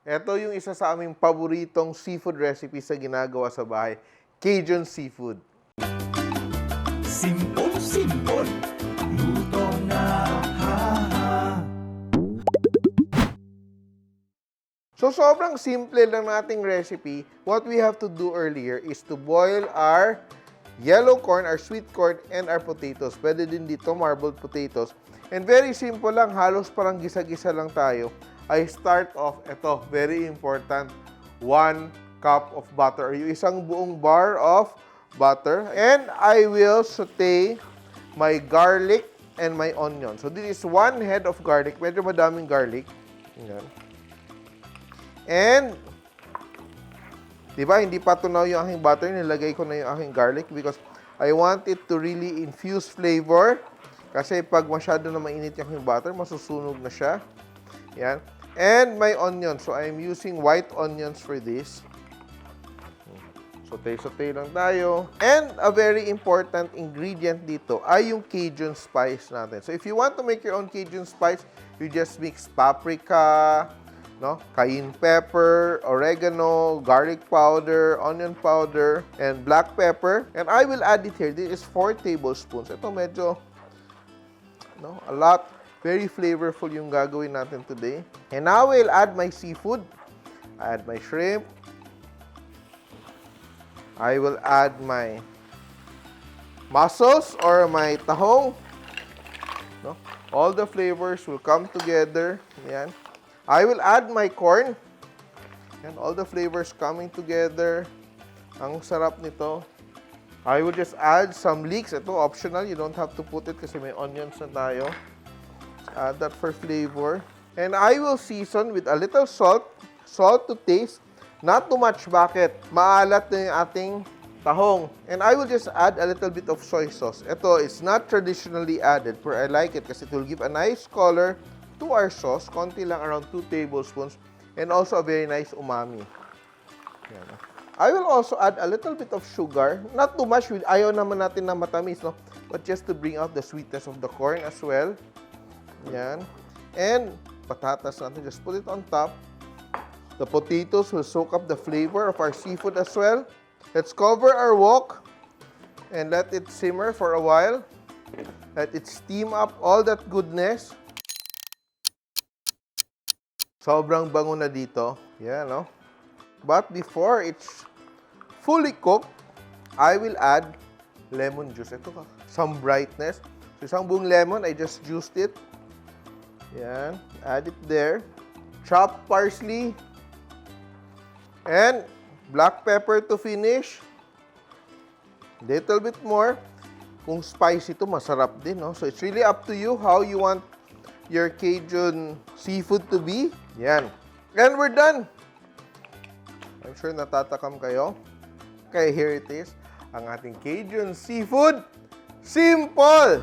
Ito yung isa sa aming paboritong seafood recipe sa ginagawa sa bahay, Cajun seafood. Simpol, luto na, So, sobrang simple lang nating recipe. What we have to do earlier is to boil our yellow corn, our sweet corn, and our potatoes. Pwede din dito, marbled potatoes. And very simple lang, halos parang gisa-gisa lang tayo. I start off, ito, very important, 1 cup of butter, or yung isang buong bar of butter. And I will saute my garlic and my onion. So, this is 1 head of garlic. Medyo madaming garlic. Yan. And, di ba, hindi pa tunaw yung aking butter. Nilagay ko na yung aking garlic because I want it to really infuse flavor. Kasi pag masyado na mainit yung aking butter, masusunog na siya. Yan. And my onion. So, I'm using white onions for this. Saute-saute lang tayo. And a very important ingredient dito ay yung Cajun spice natin. So, if you want to make your own Cajun spice, you just mix paprika, no? Cayenne pepper, oregano, garlic powder, onion powder, and black pepper. And I will add it here. This is 4 tablespoons. Ito medyo, no? A lot. Very flavorful yung gagawin natin today. And now we'll add my seafood. I add my shrimp. I will add my mussels or my tahong. No? All the flavors will come together. Yan. I will add my corn. And all the flavors coming together. Ang sarap nito. I will just add some leeks. Ito optional. You don't have to put it kasi may onions na tayo. Add that for flavor. And I will season with a little salt. Salt to taste. Not too much. Bakit? Maalat na yung ating tahong. And I will just add a little bit of soy sauce. Ito is not traditionally added, but I like it kasi it will give a nice color to our sauce. Konti lang, around 2 tablespoons. And also a very nice umami. Yan. I will also add a little bit of sugar. Not too much. Ayaw naman natin na matamis, no? But just to bring out the sweetness of the corn as well. Yan. And patatas natin. Just put it on top. The potatoes will soak up the flavor of our seafood as well. Let's cover our wok and let it simmer for a while. Let it steam up all that goodness. Sobrang bango na dito. Yeah, no? But before it's fully cooked, I will add lemon juice. Ito ka. Some brightness. So, isang buong lemon, I just juiced it. Yan. Add it there. Chopped parsley. And black pepper to finish. Little bit more. Kung spicy to, masarap din, no? So, it's really up to you how you want your Cajun seafood to be. Yan. And we're done. I'm sure natatakam kayo. Okay, here it is. Ang ating Cajun seafood, Simpol!